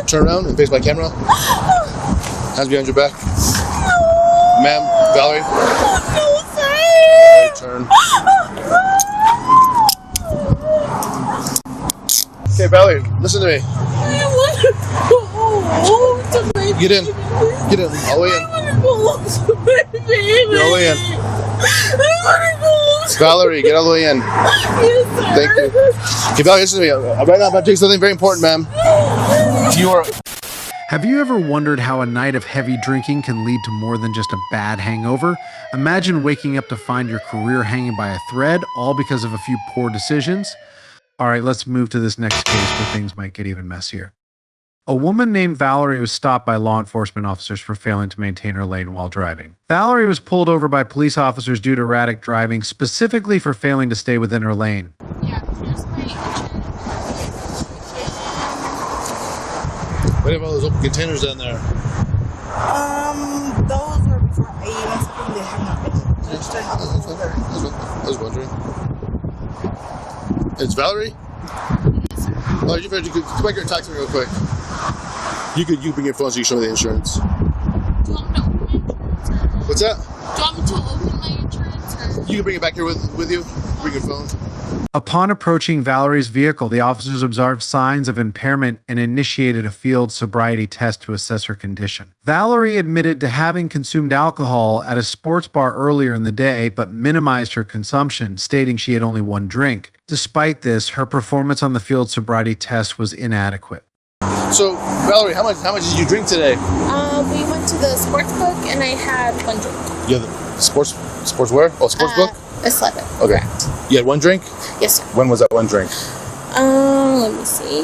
Turn around and face my camera. Hands behind your back. Ma'am, Valerie. No, sir. Turn. Okay, Valerie, listen to me. I want to go home to my Get in. Get in. All the way in. I want to go home to my baby. Get all the way in. I want to go home to Valerie, get all the way in. Yes, sir. Thank you. Okay, Valerie, listen to me. Right now, I'm about to do something very important, ma'am. You are. Have you ever wondered how a night of heavy drinking can lead to more than just a bad hangover? Imagine waking up to find your career hanging by a thread, all because of a few poor decisions. All right, let's move to this next case where things might get even messier. A woman named Valerie was stopped by law enforcement officers for failing to maintain her lane while driving. Valerie was pulled over by police officers due to erratic driving, specifically for failing to stay within her lane. Yeah, here's my What about those open containers down there? Those were before I even something they have not been registered. I was wondering. It's Valerie? Oh, you could come back here and talk to me real quick. You bring your phone so you can show me the insurance. Do you want me to open my insurance? What's that? Do you want me to open my insurance? You can bring it back here with you. Bring your phone. Upon approaching Valerie's vehicle, the officers observed signs of impairment and initiated a field sobriety test to assess her condition. Valerie admitted to having consumed alcohol at a sports bar earlier in the day, but minimized her consumption, stating she had only one drink. Despite this, her performance on the field sobriety test was inadequate. So, Valerie, how much did you drink today? We went to the sports book and I had one drink. You have the sports where? Oh, sports book? A 11. Okay. You had one drink? Yes, sir. When was that one drink? Let me see.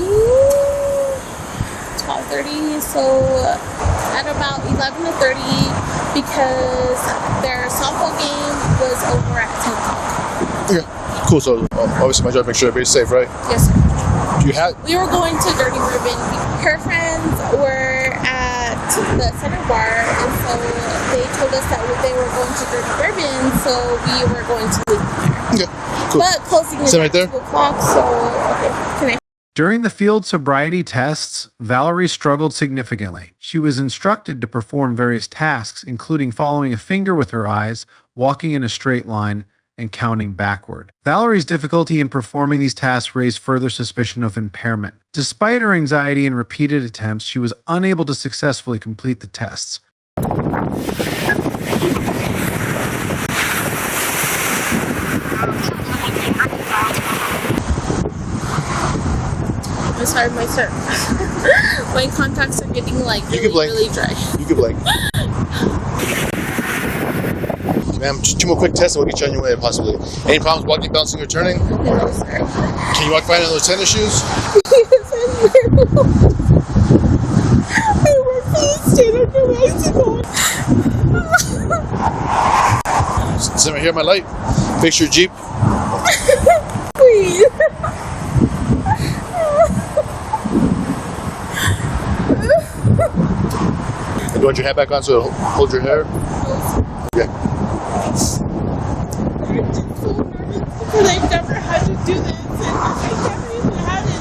12:30. So at about 11:30, because their softball game was over at 10 o'clock. Okay. Cool. So obviously my job to make sure everybody's safe, right? Yes, sir. We were going to Dirty Ribbon. Her friends were at the center bar, and so they told us that they were going to Dirty Ribbon, so we were going to leave there. Okay, cool. But closing is right at there? 2 o'clock, so okay, can I? During the field sobriety tests, Valerie struggled significantly. She was instructed to perform various tasks, including following a finger with her eyes, walking in a straight line, and counting backward. Valerie's difficulty in performing these tasks raised further suspicion of impairment. Despite her anxiety and repeated attempts, she was unable to successfully complete the tests. I'm sorry, my sir. My contacts are getting really dry. You can blink. Ma'am, just 2 more quick tests and we'll get you on your way, possibly. Any problems walking, bouncing, or turning? No, sir. Can you walk fine in those tennis shoes? Yes, I work for the state of New Mexico. Sit right here, my light. Fix your Jeep. Please. And do you want your hat back on so it'll hold your hair? Yeah. I'm just so nervous because I've never had to do this, and I never even had it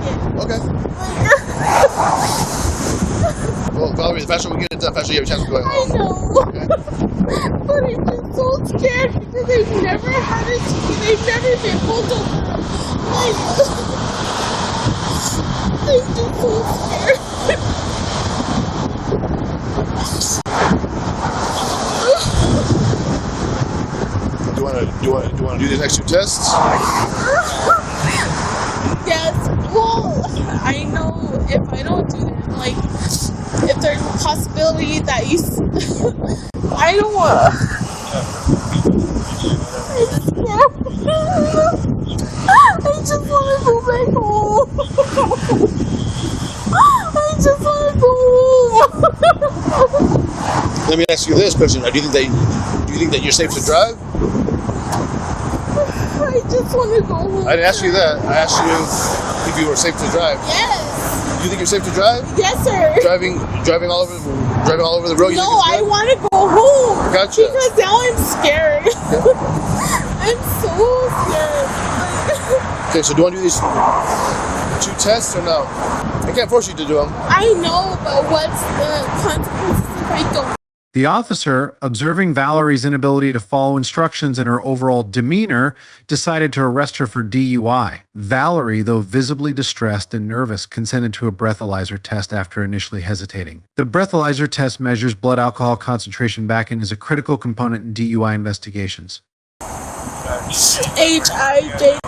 yet. Okay. Well, Valerie, the faster we get it done, the faster you have a chance of going I home. know. Okay. But I'm just so scared because I've never had it. They've never been pulled over. I'm just so scared. Do you want to do these next 2 tests? Yes. Well, I know if I don't do that, if there's a possibility that you, I don't want. I just want to go back home. I just want to go home. Let me ask you this question: Do you think that you're safe to drive? I just want to go home. I didn't ask you that. I asked you if you were safe to drive. Yes. You think you're safe to drive? Yes, sir. Driving all over the road. No, I want to go home. Gotcha. Because now I'm scared. I'm so scared. Okay, so do you want to do these 2 tests or no? I can't force you to do them. I know, but what's the consequences if I don't? The officer, observing Valerie's inability to follow instructions and her overall demeanor, decided to arrest her for DUI. Valerie, though visibly distressed and nervous, consented to a breathalyzer test after initially hesitating. The breathalyzer test measures blood alcohol concentration back and is a critical component in DUI investigations. HIJKLM.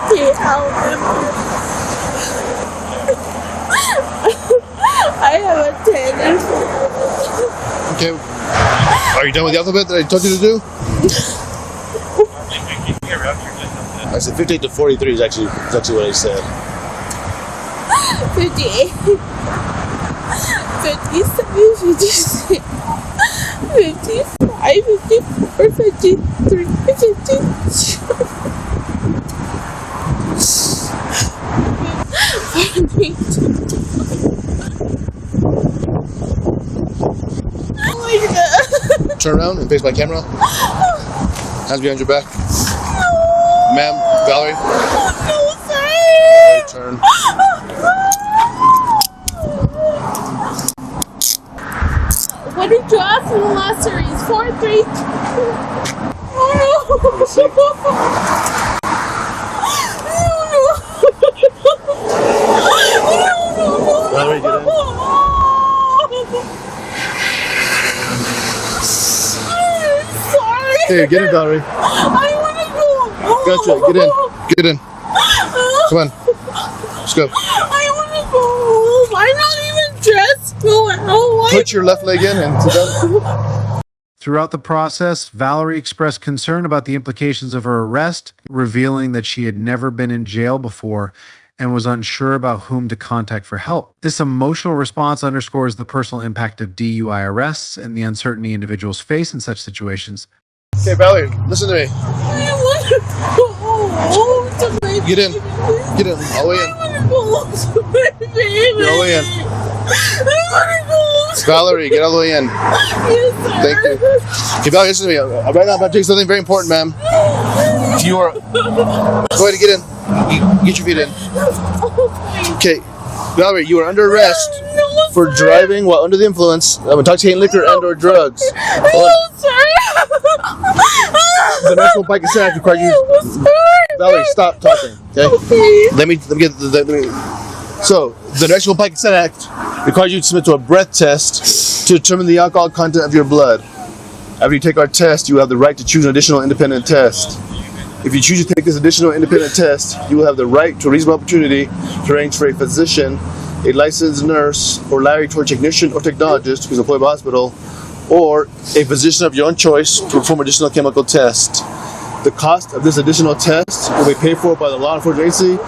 I have a 10. Okay. Are you done with the alphabet that I told you to do? I said 58 to 43 is actually what I said. 58. 57, 56. 55, 54, 53, 52. Oh my god. Turn around and face my camera. Hands behind your back. Ma'am, Valerie. Oh no, sir. Turn. What did you ask in the last series? 4, 3, 2. Oh no. Valerie, get in. Sorry. Hey, get in, Valerie. I want to go. Gotcha. Get in. Get in. Come on. Let's go. I want to go home. I'm not even dressed. Go out. Put your left leg in and sit down. Throughout the process, Valerie expressed concern about the implications of her arrest, revealing that she had never been in jail before and was unsure about whom to contact for help. This emotional response underscores the personal impact of DUI arrests and the uncertainty individuals face in such situations. Okay, Valerie, listen to me. I want to go home to my Get in. Get in. All the way in. I want to go home to my baby. Get all the way in. I want to go home to Valerie, get all the way in. Yes, sir. Thank you. Okay, Valerie, listen to me. Right now, I'm about to tell you something very important, ma'am. You are. Go ahead and get in. Get your feet in. Okay, Valerie, you are under arrest for driving while under the influence of intoxicating liquor and/or drugs. No, sir. The National Bike and Act requires you. Valerie, stop talking. Okay. Let me get the. So, the National Bike and Act requires you to submit to a breath test to determine the alcohol content of your blood. After you take our test, you have the right to choose an additional independent test. If you choose to take this additional independent test, you will have the right to a reasonable opportunity to arrange for a physician, a licensed nurse, or laboratory technician or technologist who's employed by the hospital, or a physician of your own choice to perform additional chemical tests. The cost of this additional test will be paid for by the law enforcement agency,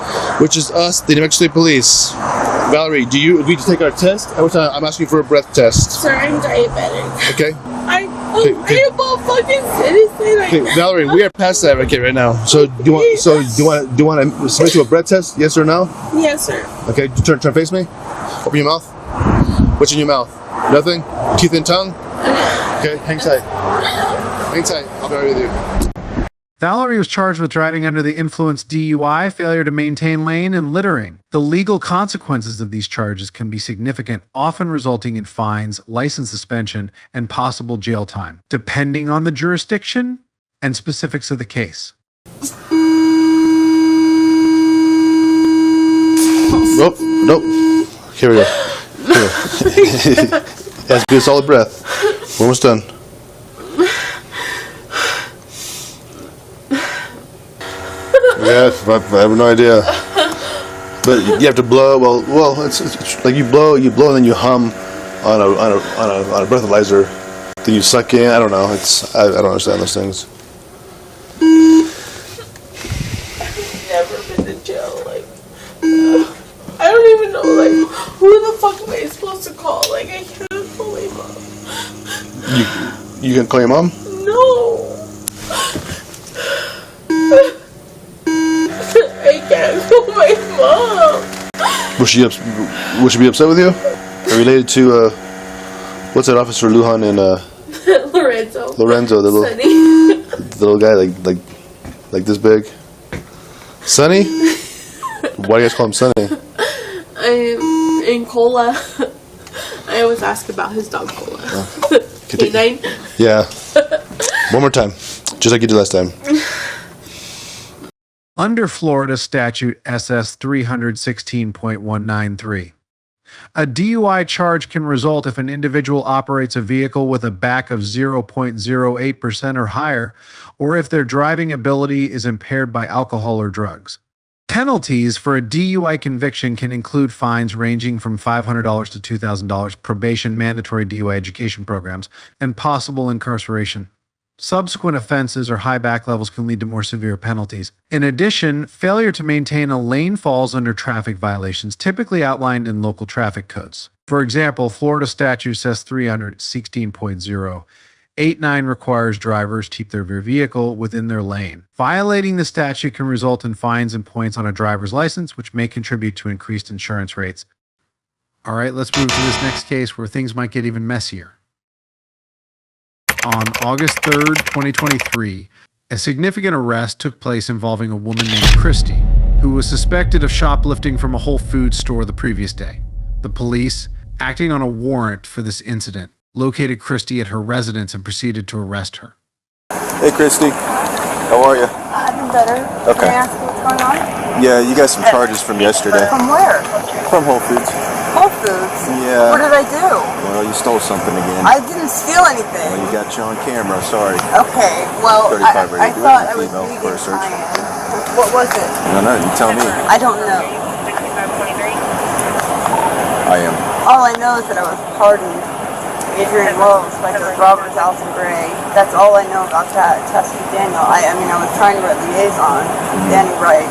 which is us, the New Mexico State Police. Valerie, do you agree to take our test? Every time I'm asking you for a breath test. Sir, I'm diabetic. Okay? I'm about fucking citizen. Okay, Valerie, we are past that right now. So do you want to submit to a breath test? Yes or no? Yes, sir. Okay, turn face me. Open your mouth. What's in your mouth? Nothing? Teeth and tongue? Okay, hang tight. Hang tight. I'll be right with you. Valerie was charged with driving under the influence DUI, failure to maintain lane, and littering. The legal consequences of these charges can be significant, often resulting in fines, license suspension, and possible jail time, depending on the jurisdiction and specifics of the case. Nope. Here we go. Let's do a solid breath. We're almost done. Yeah, I have no idea. But you have to blow. Well, it's like you blow, and then you hum on a breathalyzer. Then you suck in. I don't know. I don't understand those things. I've never been to jail. I don't even know. Who the fuck am I supposed to call? I can't call my mom. You can call your mom? No. I can't call my mom. Will she be upset with you? Are related to what's that officer Lujan and Lorenzo, the little guy like this big. Sonny? Why do you guys call him Sonny? I'm in And Cola. I always ask about his dog Cola. Canine. Yeah. One more time. Just like you did last time. Under Florida Statute SS 316.193, a DUI charge can result if an individual operates a vehicle with a back of 0.08% or higher, or if their driving ability is impaired by alcohol or drugs. Penalties for a DUI conviction can include fines ranging from $500 to $2,000, probation, mandatory DUI education programs, and possible incarceration. Subsequent offenses or high back levels can lead to more severe penalties. In addition, failure to maintain a lane falls under traffic violations typically outlined in local traffic codes. For example, Florida Statute says 316.089 requires drivers to keep their vehicle within their lane. Violating the statute can result in fines and points on a driver's license, which may contribute to increased insurance rates. All right, let's move to this next case where things might get even messier. On August 3rd, 2023, a significant arrest took place involving a woman named Christy, who was suspected of shoplifting from a Whole Foods store the previous day. The police, acting on a warrant for this incident, located Christy at her residence and proceeded to arrest her. Hey Christy, how are you? I've been better. Okay. Can I ask you what's going on? Yeah, you got some charges from yesterday. From where? From Whole Foods. Whole Foods? Yeah. What did I do? Well, you stole something again. I didn't steal anything. Well, you got you on camera, sorry. Okay, well, 35 I rated. thought I was Female reading for a search. What was it? No, you tell me. I don't know. I am. All I know is that I was pardoned. Adrian Rose by Judge Robert Alton Gray. That's all I know about that test with Daniel. I mean, I was trying to write liaison. Danny Wright.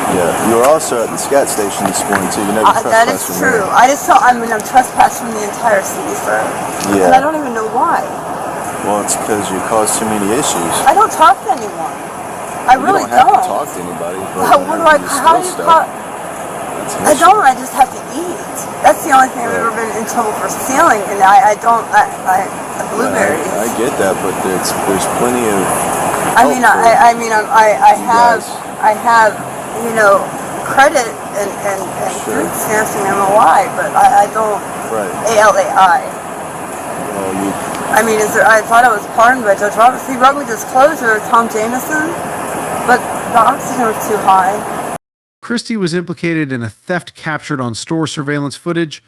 Yeah, you were also at the scat station this morning too. You never that is trespassed from true. there. I just thought I'm trespassed from the entire city, sir. Yeah. And I don't even know why. Well, it's because you caused too many issues. I don't talk to anyone. I really You don't have to talk to anybody. But What do I? How do you talk? I don't. I just have to eat. That's the only thing I've ever been in trouble for stealing, and I don't. Blueberries. I get that, but there's plenty of. I have, you know, credit and food stamps and MOI, but I don't. Right. ALAI. Well, you. I mean, I thought I was pardoned by Judge Roberts. He wrote me disclosure, Tom Jameson, but the oxygen was too high. Christy was implicated in a theft captured on store surveillance footage.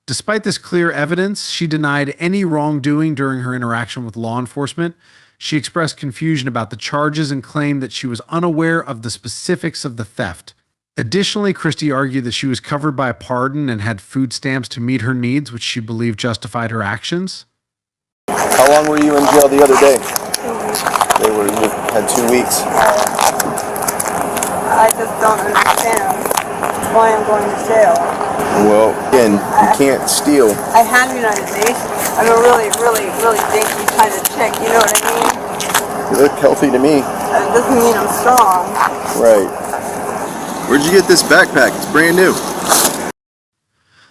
Despite this clear evidence, she denied any wrongdoing during her interaction with law enforcement. She expressed confusion about the charges and claimed that she was unaware of the specifics of the theft. Additionally, Christy argued that she was covered by a pardon and had food stamps to meet her needs, which she believed justified her actions. How long were you in jail the other day? You had 2 weeks. I just don't understand why I'm going to jail. Well, again, you can't steal. I had United Nations. I'm a really dinky kind of chick, you know what I mean? You look healthy to me. It doesn't mean I'm strong. Right. Where'd you get this backpack? It's brand new.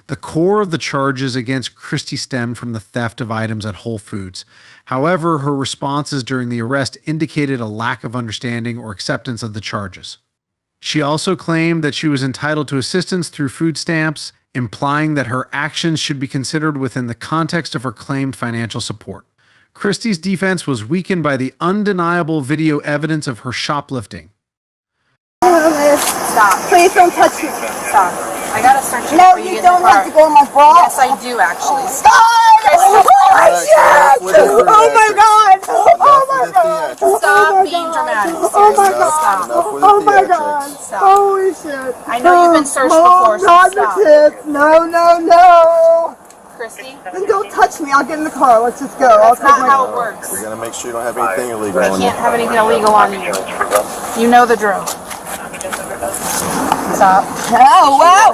The core of the charges against Christy stemmed from the theft of items at Whole Foods. However, her responses during the arrest indicated a lack of understanding or acceptance of the charges. She also claimed that she was entitled to assistance through food stamps, implying that her actions should be considered within the context of her claimed financial support. Christy's defense was weakened by the undeniable video evidence of her shoplifting. Stop. Please don't touch me. Stop. I gotta search you. No, you don't have to go in my bra. Yes, I do actually. Stop! Oh my god! Oh my god! Stop being dramatic. Oh my god! Stop. Oh my god! Stop. Holy shit! I know you've been searched before, so not stop. the tits! No! Christy, Then don't touch me. I'll get in the car. Let's just go. that's not how it works. We're gonna make sure you don't have anything illegal I on you. can't have anything illegal on you. You know the drill. Stop. Oh wow!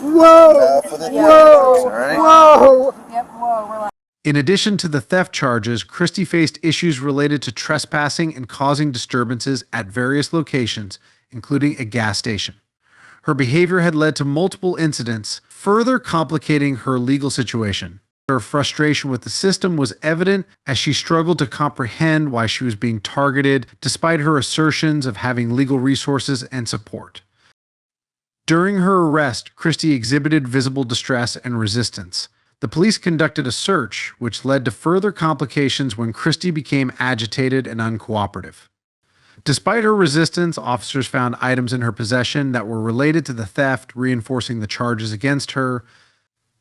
Whoa! Yep, whoa, relax. In addition to the theft charges, Christy faced issues related to trespassing and causing disturbances at various locations, including a gas station. Her behavior had led to multiple incidents, further complicating her legal situation. Her frustration with the system was evident as she struggled to comprehend why she was being targeted, despite her assertions of having legal resources and support. During her arrest, Christie exhibited visible distress and resistance. The police conducted a search, which led to further complications when Christie became agitated and uncooperative. Despite her resistance, officers found items in her possession that were related to the theft, reinforcing the charges against her.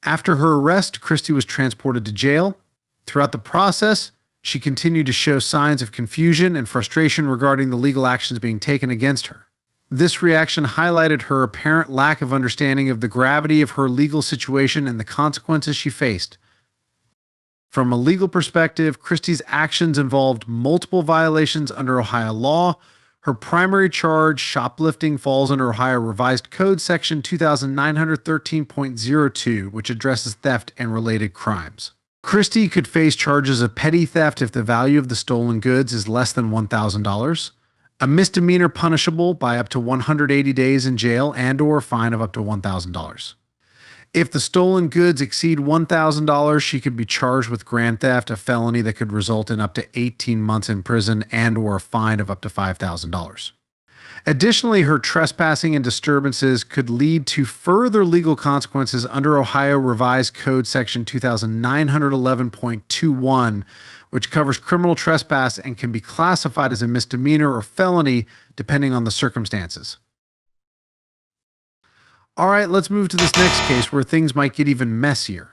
After her arrest, Christie was transported to jail. Throughout the process, she continued to show signs of confusion and frustration regarding the legal actions being taken against her. This reaction highlighted her apparent lack of understanding of the gravity of her legal situation and the consequences she faced. From a legal perspective, Christie's actions involved multiple violations under Ohio law. Her primary charge, shoplifting, falls under Ohio Revised Code Section 2913.02, which addresses theft and related crimes. Christie could face charges of petty theft if the value of the stolen goods is less than $1,000, a misdemeanor punishable by up to 180 days in jail and/or a fine of up to $1,000. If the stolen goods exceed $1,000, she could be charged with grand theft, a felony that could result in up to 18 months in prison and/or a fine of up to $5,000. Additionally, her trespassing and disturbances could lead to further legal consequences under Ohio Revised Code Section 2911.21, which covers criminal trespass and can be classified as a misdemeanor or felony depending on the circumstances. All right, let's move to this next case where things might get even messier.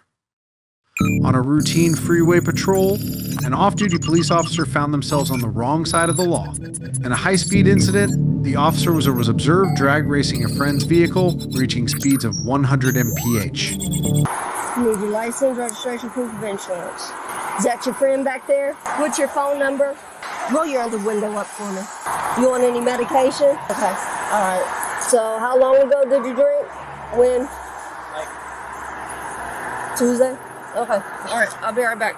On a routine freeway patrol, an off-duty police officer found themselves on the wrong side of the law. In a high-speed incident, the officer was observed drag racing a friend's vehicle, reaching speeds of 100 mph. You need your license, registration, proof of insurance. Is that your friend back there? What's your phone number? Roll your other window up for me. You want any medication? Okay. All right. So how long ago did you drink? When? Tuesday? Okay. All right. I'll be right back.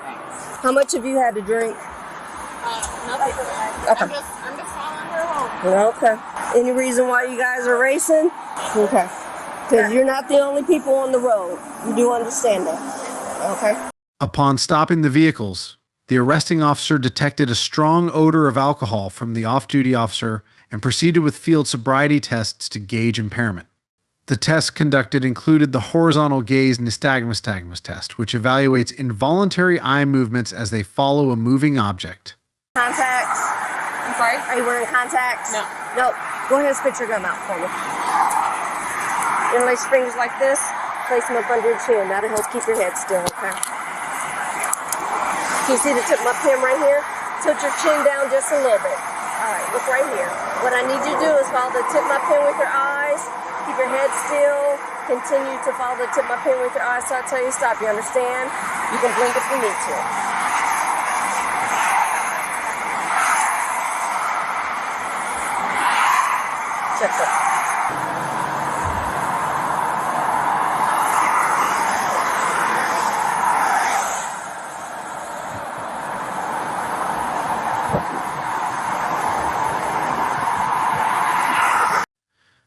How much have you had to drink? Nothing. Okay. I'm just following her home. Okay. Any reason why you guys are racing? Okay. Because you're not the only people on the road. You do understand that. Okay. Upon stopping the vehicles, the arresting officer detected a strong odor of alcohol from the off-duty officer and proceeded with field sobriety tests to gauge impairment. The tests conducted included the horizontal gaze nystagmus test, which evaluates involuntary eye movements as they follow a moving object. Contacts? I'm sorry? Are you wearing contacts? No. No. Go ahead and spit your gum out for me. Interlace your fingers like this. Place them up under your chin. That'll help keep your head still, okay? Can you see the tip of my pen right here? Tilt your chin down just a little bit. All right, look right here. What I need you to do is follow the tip of my pen with your eyes. Keep your head still. Continue to follow the tip of my pen with your eyes so I tell you to stop. You understand? You can blink if you need to. Check that.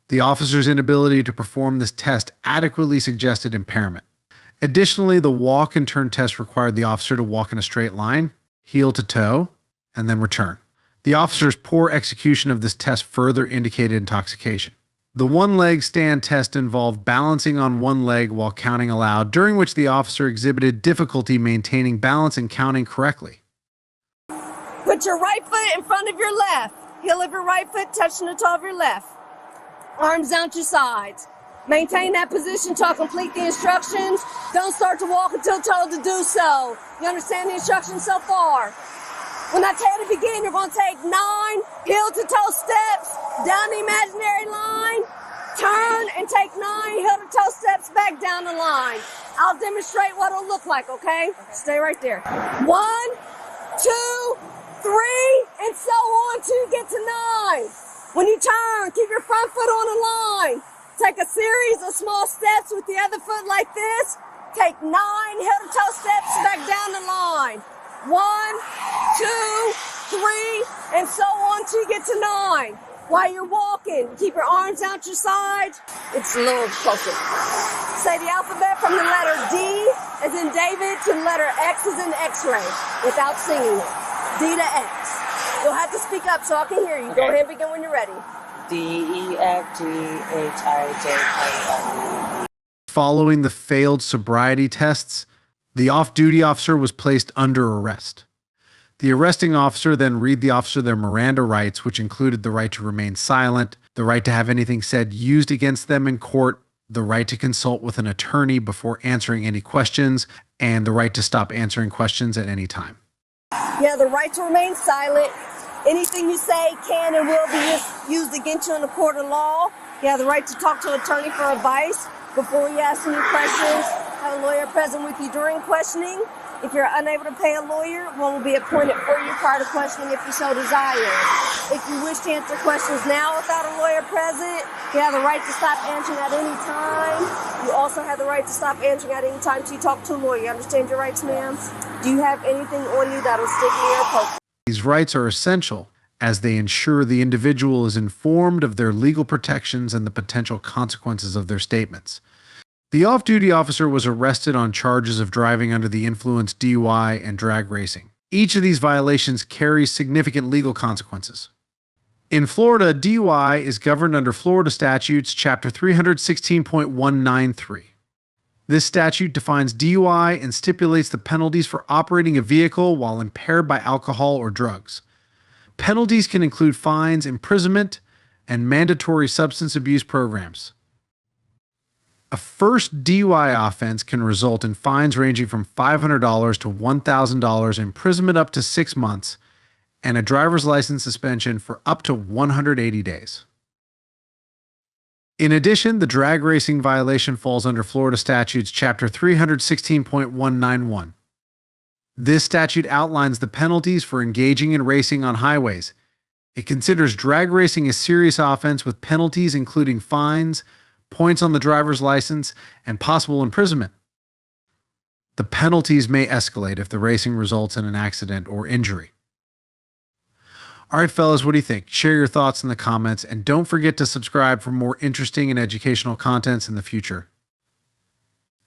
The officer's inability to perform this test adequately suggested impairment. Additionally, the walk and turn test required the officer to walk in a straight line, heel to toe, and then return. The officer's poor execution of this test further indicated intoxication. The one-leg stand test involved balancing on one leg while counting aloud, during which the officer exhibited difficulty maintaining balance and counting correctly. Put your right foot in front of your left. Heel of your right foot touching the toe of your left. Arms down to your sides. Maintain that position till I complete the instructions. Don't start to walk until told to do so. You understand the instructions so far? When I tell you to begin, you're going to take 9 heel to toe steps down the imaginary line. Turn and take 9 heel to toe steps back down the line. I'll demonstrate what it'll look like, okay? Stay right there. 1, 2, 3, and so on till you get to 9. When you turn, keep your front foot on the line. Take a series of small steps with the other foot like this. Take 9 heel to toe steps back down the line. 1, 2, 3, and so on till you get to 9. While you're walking, keep your arms out your sides. It's a little closer. Say the alphabet from the letter D as in David to the letter X as in X-ray without singing it. D to X. You'll have to speak up so I can hear you. Go ahead and begin when you're ready. DEFGHIJKL. Following the failed sobriety tests, the off-duty officer was placed under arrest. The arresting officer then read the officer their Miranda rights, which included the right to remain silent, the right to have anything said used against them in court, the right to consult with an attorney before answering any questions, and the right to stop answering questions at any time. You have the right to remain silent. Anything you say can and will be used against you in a court of law. You have the right to talk to an attorney for advice before you ask any questions. Have a lawyer present with you during questioning. If you're unable to pay a lawyer, one will be appointed for you prior to questioning if you so desire. If you wish to answer questions now without a lawyer present, you have the right to stop answering at any time. You also have the right to stop answering at any time till you talk to a lawyer. You understand your rights, ma'am? Do you have anything on you that'll stick near or poke? These rights are essential as they ensure the individual is informed of their legal protections and the potential consequences of their statements. The off-duty officer was arrested on charges of driving under the influence, DUI, and drag racing. Each of these violations carries significant legal consequences. In Florida, DUI is governed under Florida statutes, Chapter 316.193. This statute defines DUI and stipulates the penalties for operating a vehicle while impaired by alcohol or drugs. Penalties can include fines, imprisonment, and mandatory substance abuse programs. A first DUI offense can result in fines ranging from $500 to $1,000, imprisonment up to 6 months, and a driver's license suspension for up to 180 days. In addition, the drag racing violation falls under Florida statutes Chapter 316.191. This statute outlines the penalties for engaging in racing on highways. It considers drag racing a serious offense with penalties including fines, points on the driver's license, and possible imprisonment. The penalties may escalate if the racing results in an accident or injury. All right, fellas, what do you think? Share your thoughts in the comments, and don't forget to subscribe for more interesting and educational contents in the future.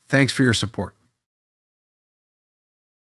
Thanks for your support.